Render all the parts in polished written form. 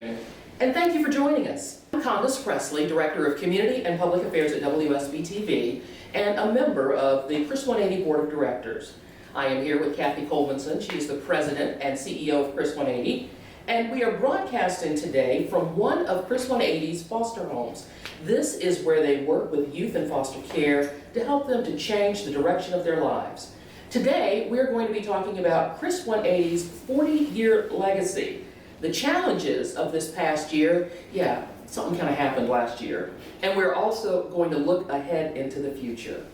And thank you for joining us. I'm Condace Pressley, Director of Community and Public Affairs at WSB-TV and a member of the Chris 180 Board of Directors. I am here with Kathy Colbenson. She is the President and CEO of Chris 180, and we are broadcasting today from one of Chris 180's foster homes. This is where they work with youth in foster care to help them to change the direction of their lives. Today, we're going to be talking about Chris 180's 40-year legacy. The challenges of this past year, something kind of happened last year. And we're also going to look ahead into the future.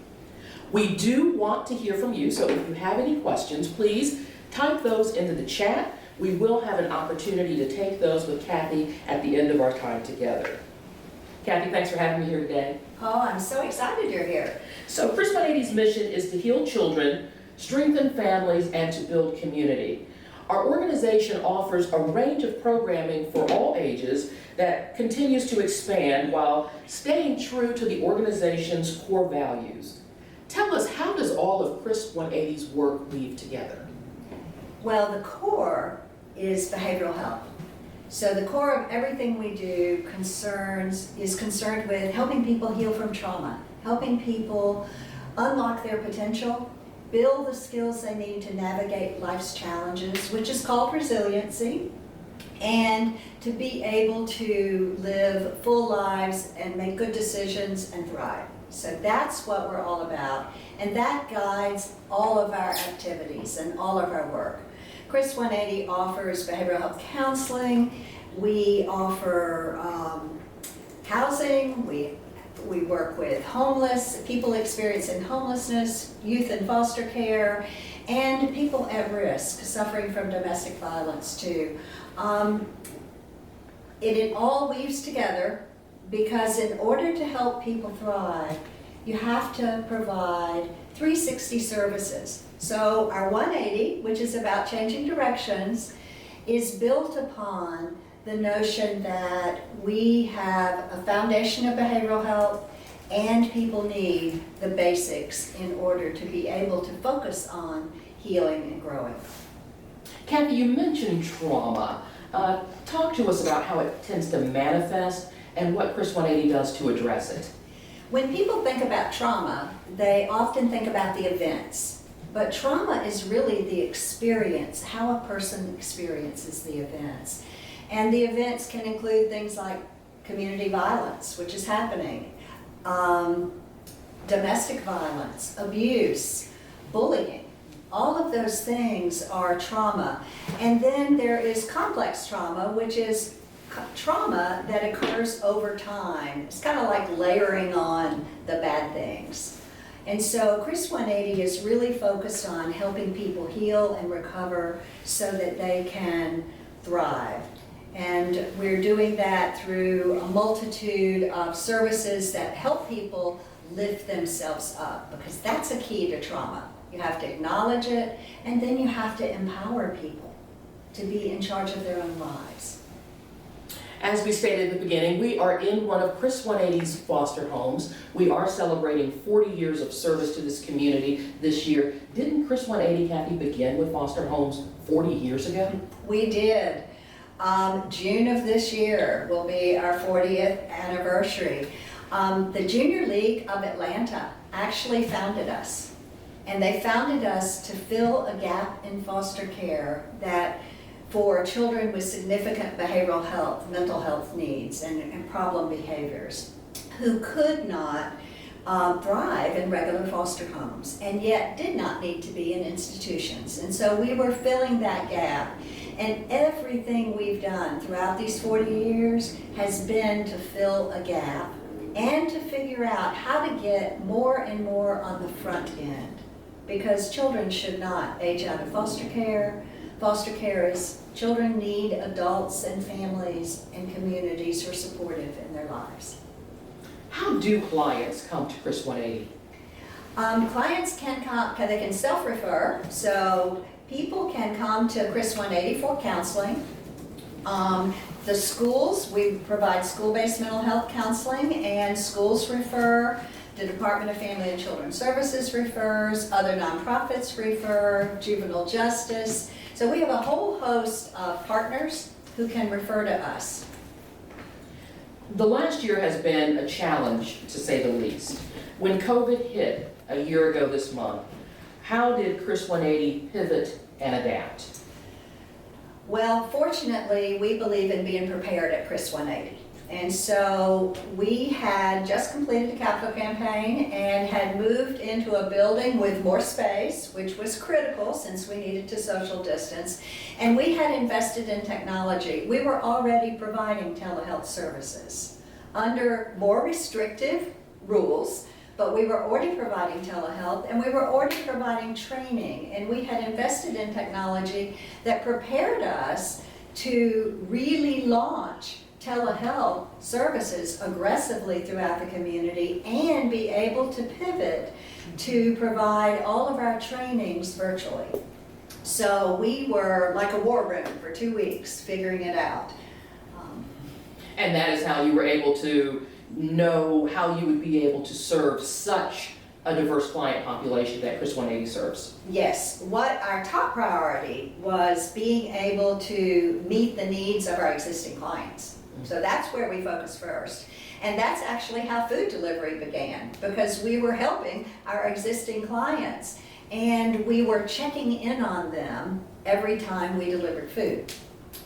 We do want to hear from you, so if you have any questions, please type those into the chat. We will have an opportunity to take those with Kathy at the end of our time together. Kathy, thanks for having me here today. Oh, I'm so excited you're here. So Chris 180's mission is to heal children, strengthen families, and to build community. Our organization offers a range of programming for all ages that continues to expand while staying true to the organization's core values. Tell us, how does all of Chris 180's work weave together? Well, the core is behavioral health. So the core of everything we do is concerned with helping people heal from trauma, helping people unlock their potential, build the skills they need to navigate life's challenges, which is called resiliency, and to be able to live full lives and make good decisions and thrive. So that's what we're all about, and that guides all of our activities and all of our work. Chris 180 offers behavioral health counseling, we offer housing, we work with homeless, people experiencing homelessness, youth in foster care, and people at risk, suffering from domestic violence too. It all weaves together because in order to help people thrive, you have to provide 360 services. So our 180, which is about changing directions, is built upon the notion that we have a foundation of behavioral health and people need the basics in order to be able to focus on healing and growing. Kathy, you mentioned trauma. Talk to us about how it tends to manifest and what Chris 180 does to address it. When people think about trauma, they often think about the events. But trauma is really the experience, how a person experiences the events. And the events can include things like community violence, which is happening, domestic violence, abuse, bullying. All of those things are trauma. And then there is complex trauma, which is trauma that occurs over time. It's kind of like layering on the bad things. And so Chris 180 is really focused on helping people heal and recover so that they can thrive. And we're doing that through a multitude of services that help people lift themselves up, because that's a key to trauma. You have to acknowledge it, and then you have to empower people to be in charge of their own lives. As we stated at the beginning, we are in one of Chris 180's foster homes. We are celebrating 40 years of service to this community this year. Didn't Chris 180, Kathy, begin with foster homes 40 years ago? We did. June of this year will be our 40th anniversary. The Junior League of Atlanta actually founded us. And they founded us to fill a gap in foster care that for children with significant behavioral health, mental health needs, and problem behaviors who could not thrive in regular foster homes and yet did not need to be in institutions. And so we were filling that gap. And everything we've done throughout these 40 years has been to fill a gap and to figure out how to get more and more on the front end. Because children should not age out of foster care. Foster care is, children need adults and families and communities who are supportive in their lives. How do clients come to Chris 180? Clients can come, they can self-refer, so people can come to Chris 180 for counseling. The schools, we provide school-based mental health counseling, and schools refer. The Department of Family and Children Services refers, other nonprofits refer, juvenile justice. So we have a whole host of partners who can refer to us. The last year has been a challenge, to say the least. When COVID hit a year ago this month, how did Chris 180 pivot and adapt? Well, fortunately, we believe in being prepared at Chris 180. And so we had just completed the capital campaign and had moved into a building with more space, which was critical since we needed to social distance. And we had invested in technology. We were already providing telehealth services under more restrictive rules, but we were already providing telehealth and we were already providing training. And we had invested in technology that prepared us to really launch telehealth services aggressively throughout the community and be able to pivot to provide all of our trainings virtually. So we were like a war room for 2 weeks figuring it out. And that is how you were able to know how you would be able to serve such a diverse client population that Chris 180 serves. Yes, what our top priority was being able to meet the needs of our existing clients. So that's where we focused first. And that's actually how food delivery began, because we were helping our existing clients and we were checking in on them every time we delivered food.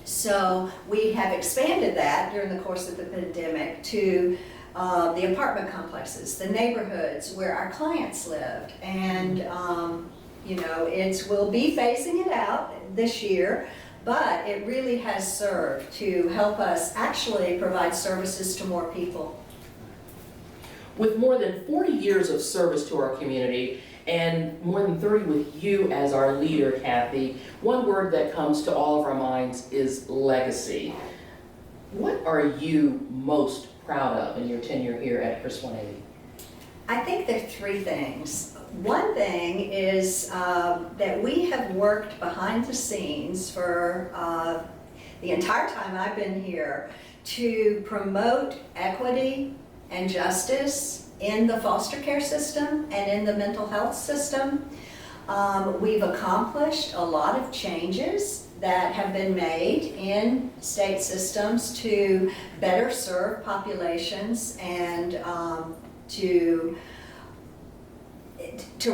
So we have expanded that during the course of the pandemic to the apartment complexes, the neighborhoods where our clients lived. And you know, we'll be phasing it out this year, but it really has served to help us actually provide services to more people. With more than 40 years of service to our community and more than 30 with you as our leader, Kathy, one word that comes to all of our minds is legacy. What are you most proud of in your tenure here at Chris 180? I think there are 3 things. One thing is that we have worked behind the scenes for the entire time I've been here to promote equity and justice in the foster care system and in the mental health system. We've accomplished a lot of changes that have been made in state systems to better serve populations and to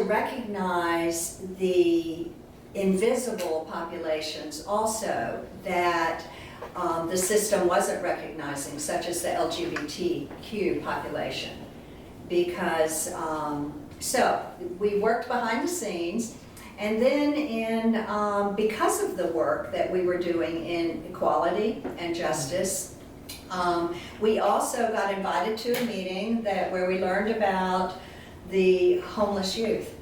recognize the invisible populations also that the system wasn't recognizing, such as the LGBTQ population. Because, so we worked behind the scenes, and then because of the work that we were doing in equality and justice, we also got invited to a meeting where we learned about the homeless youth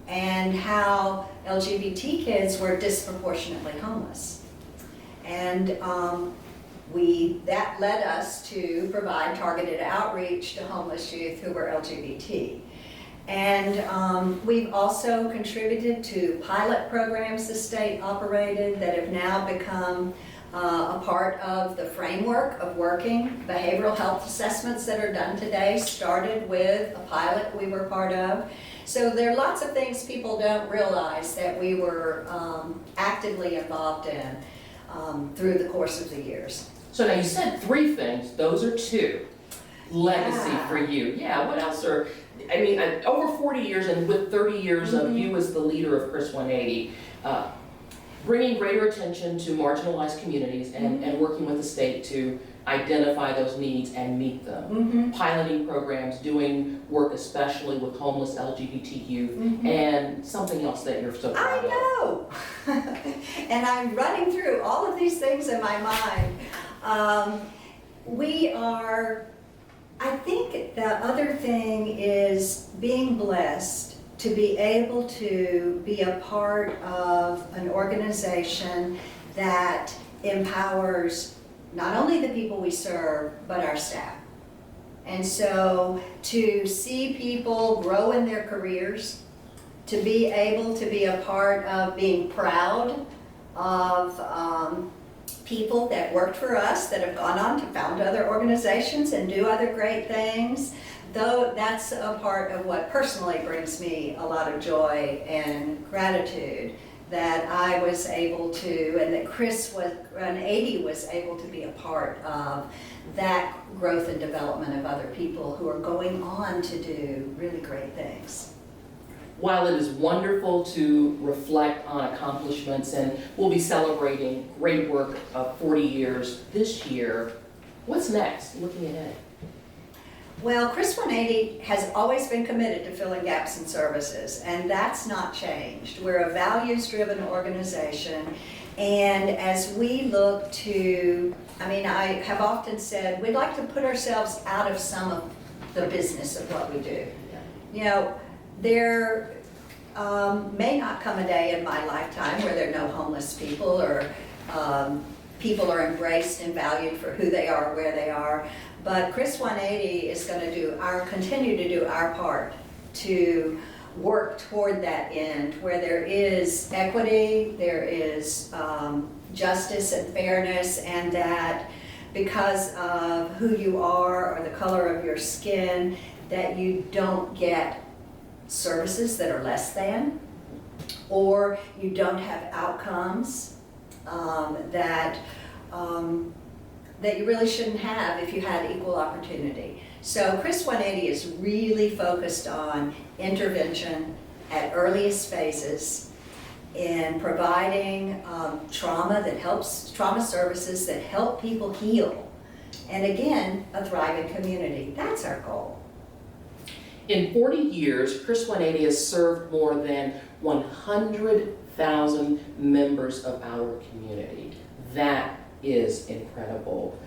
and how LGBT kids were disproportionately homeless. And that led us to provide targeted outreach to homeless youth who were LGBT. And we've also contributed to pilot programs the state operated that have now become a part of the framework of working. Behavioral health assessments that are done today started with a pilot we were part of. So there are lots of things people don't realize that we were actively involved in through the course of the years. So now you said 3 things, those are 2. Legacy for you. Yeah, what else are, I mean, over 40 years and with 30 years of you as the leader of Chris 180, bringing greater attention to marginalized communities and working with the state to identify those needs and meet them. Piloting programs, doing work especially with homeless LGBT youth, and something else that you're so proud of. I know! And I'm running through all of these things in my mind. I think the other thing is being blessed to be able to be a part of an organization that empowers not only the people we serve, but our staff. And so to see people grow in their careers, to be able to be a part of being proud of people that worked for us, that have gone on to found other organizations and do other great things, though that's a part of what personally brings me a lot of joy and gratitude, that I was able to, and that Chris was, and 80 was able to be a part of that growth and development of other people who are going on to do really great things. While it is wonderful to reflect on accomplishments, and we'll be celebrating great work of 40 years this year, what's next, looking ahead? Well, Chris 180 has always been committed to filling gaps in services, and that's not changed. We're a values-driven organization, and as we look to, I have often said, we'd like to put ourselves out of some of the business of what we do. You know, there may not come a day in my lifetime where there are no homeless people, or people are embraced and valued for who they are, where they are. But Chris 180 is going to continue to do our part to work toward that end, where there is equity, there is justice and fairness, and that because of who you are or the color of your skin, that you don't get services that are less than, or you don't have outcomes that you really shouldn't have if you had equal opportunity. So Chris 180 is really focused on intervention at earliest phases in providing trauma services that help people heal. And again, a thriving community. That's our goal. In 40 years, Chris 180 has served more than 100,000 members of our community. That is incredible.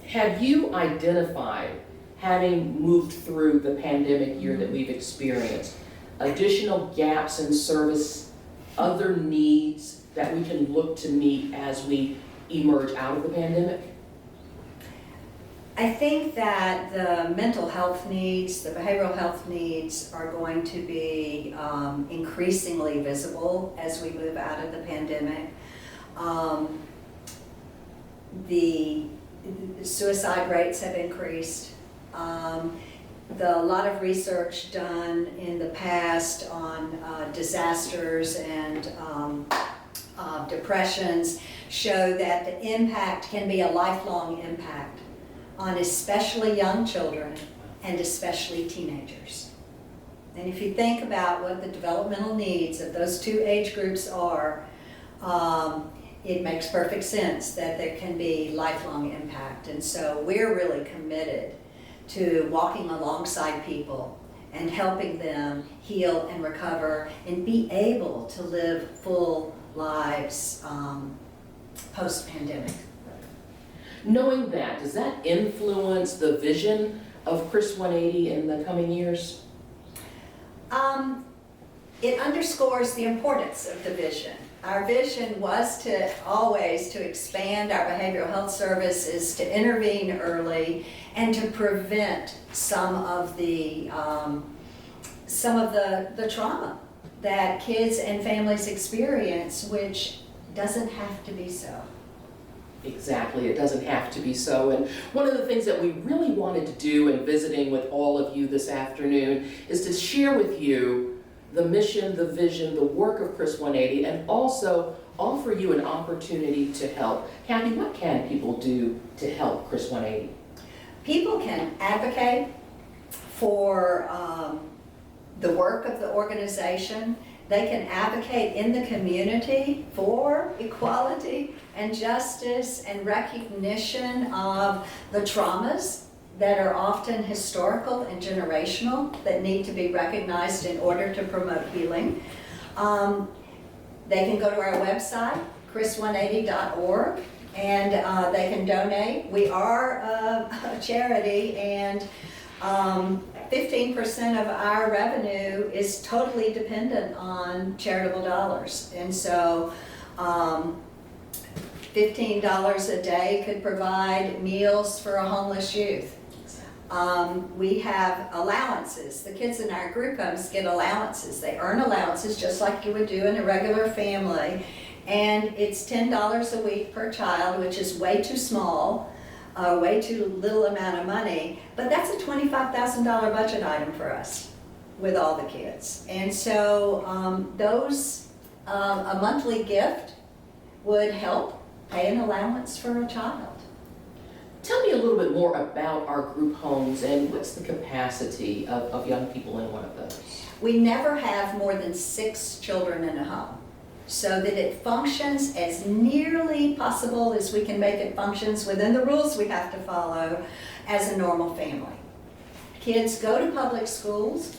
Have you identified, having moved through the pandemic year that we've experienced, additional gaps in service, other needs that we can look to meet as we emerge out of the pandemic? I think that the mental health needs, the behavioral health needs are going to be increasingly visible as we move out of the pandemic. The suicide rates have increased. A lot of research done in the past on disasters and depressions show that the impact can be a lifelong impact on especially young children and especially teenagers. And if you think about what the developmental needs of those two age groups are, it makes perfect sense that there can be lifelong impact. And so we're really committed to walking alongside people and helping them heal and recover and be able to live full lives post-pandemic. Knowing that, does that influence the vision of Chris 180 in the coming years? It underscores the importance of the vision. Our vision was always to expand our behavioral health services, to intervene early, and to prevent some of the trauma that kids and families experience, which doesn't have to be so. Exactly, it doesn't have to be so. And one of the things that we really wanted to do in visiting with all of you this afternoon is to share with you the mission, the vision, the work of Chris 180, and also offer you an opportunity to help. Kathy, what can people do to help Chris 180? People can advocate for the work of the organization. They can advocate in the community for equality and justice and recognition of the traumas that are often historical and generational that need to be recognized in order to promote healing. They can go to our website, chris180.org, and they can donate. We are a charity, and 15% of our revenue is totally dependent on charitable dollars. And so $15 a day could provide meals for a homeless youth. We have allowances. The kids in our group homes get allowances. They earn allowances just like you would do in a regular family. And it's $10 a week per child, which is way too small, way too little amount of money. But that's a $25,000 budget item for us with all the kids. And so those a monthly gift would help pay an allowance for a child. Tell me a little bit more about our group homes and what's the capacity of young people in one of those? We never have more than 6 children in a home, so that it functions as nearly possible as we can make it functions within the rules we have to follow as a normal family. Kids go to public schools.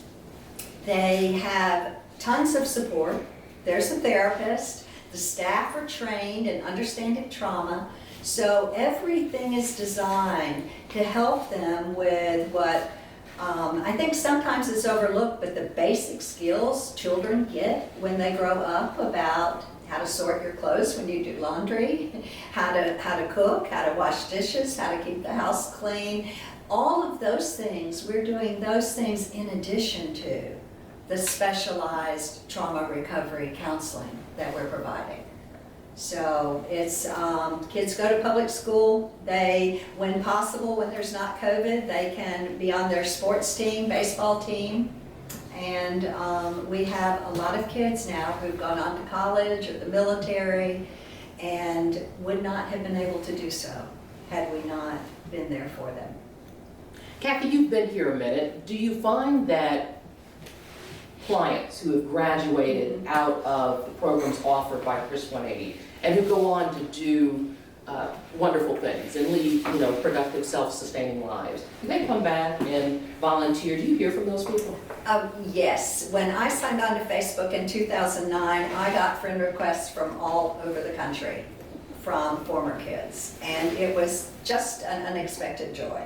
They have tons of support. There's a therapist. The staff are trained in understanding trauma. So everything is designed to help them with what I think sometimes is overlooked, but the basic skills children get when they grow up about how to sort your clothes when you do laundry, how to cook, how to wash dishes, how to keep the house clean. All of those things, we're doing those things in addition to the specialized trauma recovery counseling that we're providing. So it's, kids go to public school. They, when possible, when there's not COVID, they can be on their sports team, baseball team. And we have a lot of kids now who've gone on to college or the military and would not have been able to do so had we not been there for them. Kathy, you've been here a minute. Do you find that clients who have graduated out of the programs offered by Chris 180 and who go on to do wonderful things and lead, productive, self-sustaining lives, do they come back and volunteer? Do you hear from those people? Yes. When I signed on to Facebook in 2009, I got friend requests from all over the country from former kids, and it was just an unexpected joy.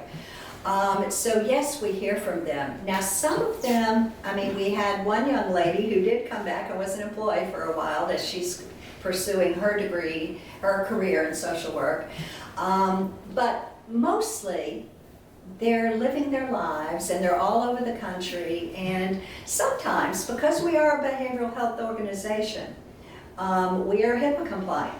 So yes, we hear from them. Now some of them, we had one young lady who did come back and was an employee for a while as she's pursuing her degree, her career in social work. But mostly they're living their lives and they're all over the country, and sometimes, because we are a behavioral health organization, we are HIPAA compliant.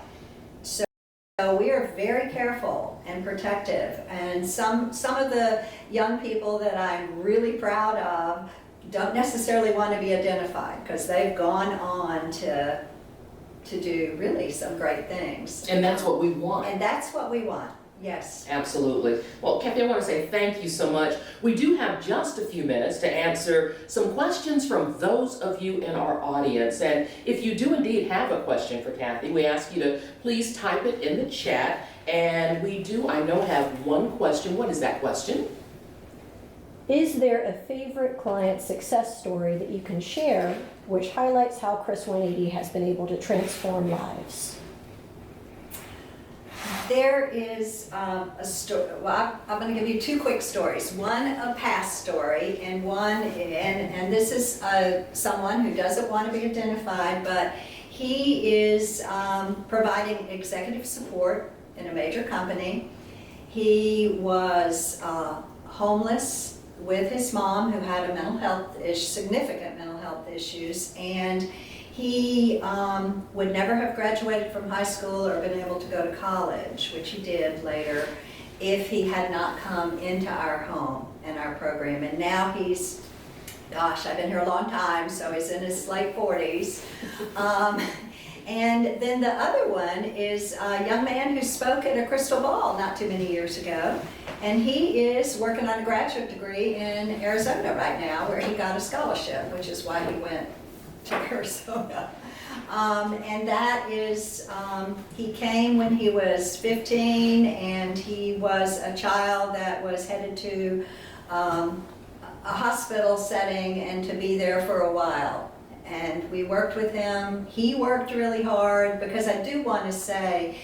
So we are very careful and protective, and some of the young people that I'm really proud of don't necessarily want to be identified because they've gone on to do really some great things. And that's what we want. And that's what we want, yes. Absolutely. Well, Kathy, I want to say thank you so much. We do have just a few minutes to answer some questions from those of you in our audience. And if you do indeed have a question for Kathy, we ask you to please type it in the chat. And we do, I know, have one question. What is that question? Is there a favorite client success story that you can share which highlights how Chris 180 has been able to transform lives? There is a story. Well, I'm going to give you 2 quick stories. One, a past story, and one, and this is someone who doesn't want to be identified, but he is providing executive support in a major company. He was homeless with his mom, who had a significant mental health issues, and he would never have graduated from high school or been able to go to college, which he did later, if he had not come into our home and our program. And now he's, gosh, I've been here a long time, so he's in his late 40s. And then the other one is a young man who spoke at a Crystal Ball not too many years ago, and he is working on a graduate degree in Arizona right now, where he got a scholarship, which is why he went to Arizona. And that is, he came when he was 15, and he was a child that was headed to a hospital setting and to be there for a while. And we worked with him. He worked really hard, because I do want to say,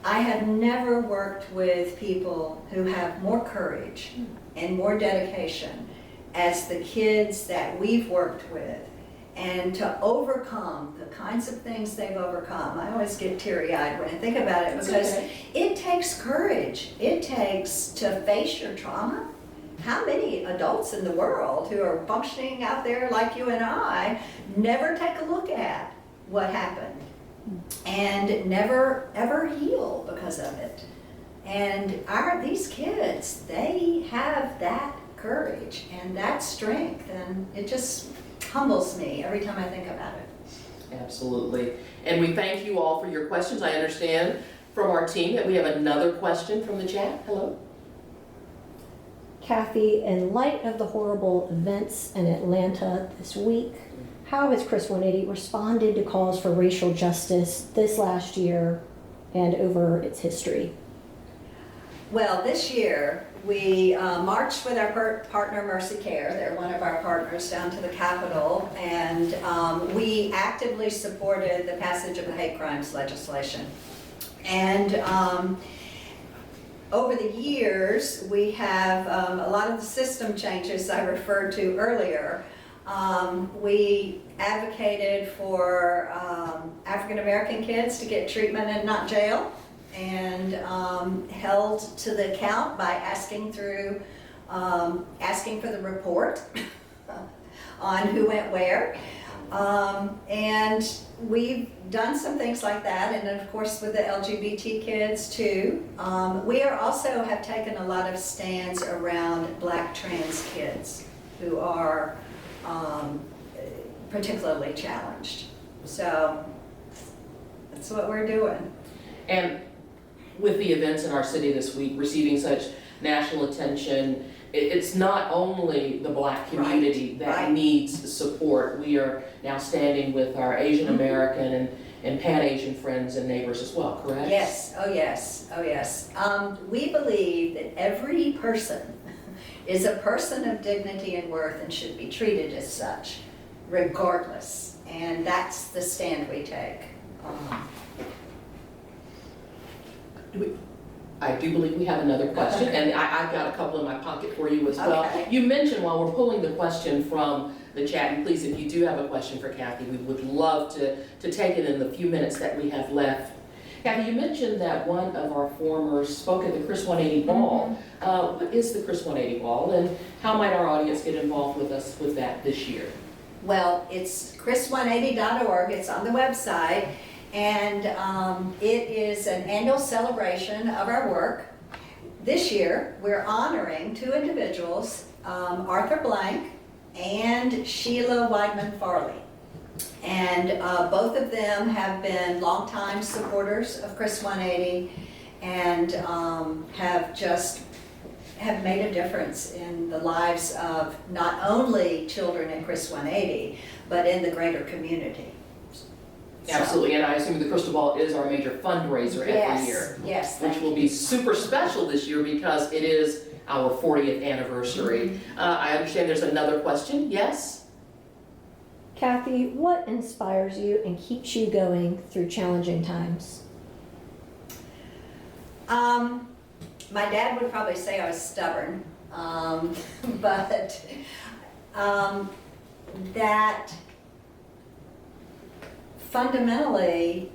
I have never worked with people who have more courage and more dedication as the kids that we've worked with, and to overcome the kinds of things they've overcome. I always get teary-eyed when I think about it, because it takes courage. It takes to face your trauma. How many adults in the world who are functioning out there like you and I never take a look at what happened and never ever heal because of it? And these kids, they have that courage and that strength, and it just humbles me every time I think about it. Absolutely. And we thank you all for your questions. I understand from our team that we have another question from the chat. Hello. Kathy, in light of the horrible events in Atlanta this week, how has Chris 180 responded to calls for racial justice this last year and over its history? Well, this year, we marched with our partner Mercy Care. They're one of our partners down to the Capitol, and we actively supported the passage of the hate crimes legislation. And over the years, we have a lot of the system changes I referred to earlier. We advocated for African American kids to get treatment and not jail, and held to the account by asking for the report on who went where. And we've done some things like that, and then of course with the LGBT kids too. We also have taken a lot of stands around Black trans kids who are particularly challenged. So that's what we're doing. And with the events in our city this week receiving such national attention, it's not only the Black community that needs support. We are now standing with our Asian American and Pan-Asian friends and neighbors as well, correct? Yes, oh yes, oh yes. We believe that every person is a person of dignity and worth and should be treated as such, regardless. And that's the stand we take. I do believe we have another question, and I've got a couple in my pocket for you as well. Okay. You mentioned while we're pulling the question from the chat, and please, if you do have a question for Kathy, we would love to take it in the few minutes that we have left. Kathy, you mentioned that one of our formers spoke at the Chris 180 Ball. What is the Chris 180 Ball, and how might our audience get involved with us with that this year? Well, it's chris180.org, it's on the website, and it is an annual celebration of our work. This year, we're honoring two individuals, Arthur Blank and Sheila Weidman Farley. And both of them have been longtime supporters of Chris 180 and have made a difference in the lives of not only children at Chris 180, but in the greater community. Absolutely, and I assume the Crystal Ball is our major fundraiser every year. Yes, which will be super special this year because it is our 40th anniversary. I understand there's another question, yes? Kathy, what inspires you and keeps you going through challenging times? My dad would probably say I was stubborn, but that fundamentally,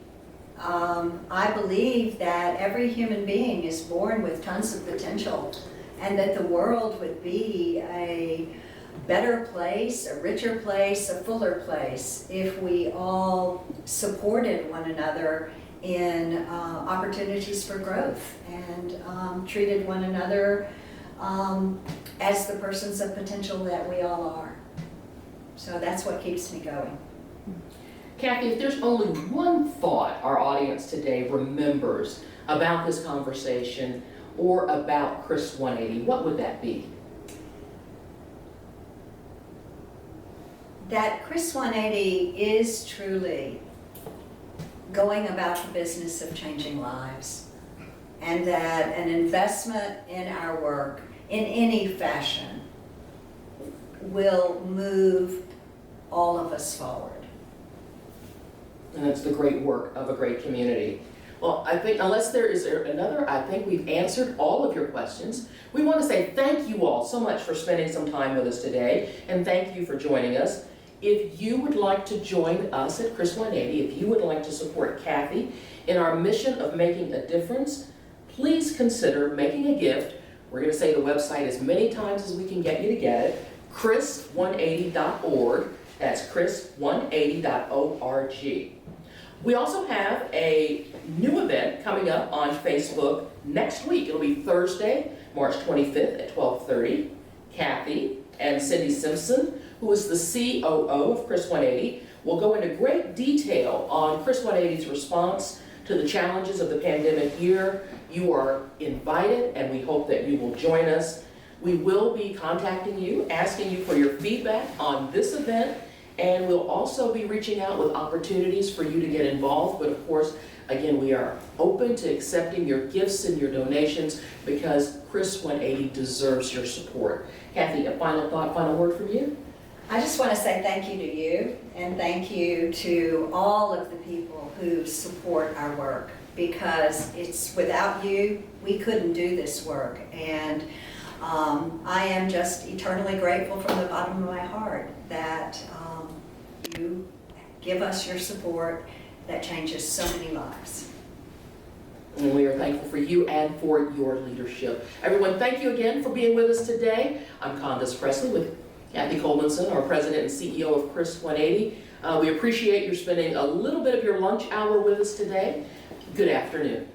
I believe that every human being is born with tons of potential, and that the world would be a better place, a richer place, a fuller place if we all supported one another in opportunities for growth and treated one another as the persons of potential that we all are. So that's what keeps me going. Kathy, if there's only one thought our audience today remembers about this conversation or about Chris 180, what would that be? That Chris 180 is truly going about the business of changing lives, and that an investment in our work in any fashion will move all of us forward. And that's the great work of a great community. Well, I think unless there is another, I think we've answered all of your questions. We want to say thank you all so much for spending some time with us today, and thank you for joining us. If you would like to join us at Chris 180, if you would like to support Kathy in our mission of making a difference, please consider making a gift. We're going to say the website as many times as we can get you to get it, chris180.org. That's chris180.org. We also have a new event coming up on Facebook next week. It'll be Thursday, March 25th at 12:30. Kathy and Cindy Simpson, who is the COO of Chris 180, will go into great detail on Chris 180's response to the challenges of the pandemic year. You are invited, and we hope that you will join us. We will be contacting you, asking you for your feedback on this event, and we'll also be reaching out with opportunities for you to get involved. But of course, again, we are open to accepting your gifts and your donations because Chris 180 deserves your support. Kathy, a final thought, final word from you? I just want to say thank you to you, and thank you to all of the people who support our work, because it's without you, we couldn't do this work. And I am just eternally grateful from the bottom of my heart that you give us your support that changes so many lives. And we are thankful for you and for your leadership. Everyone, thank you again for being with us today. I'm Condace Pressley with Kathy Colbenson, our president and CEO of Chris 180. We appreciate you spending a little bit of your lunch hour with us today. Good afternoon.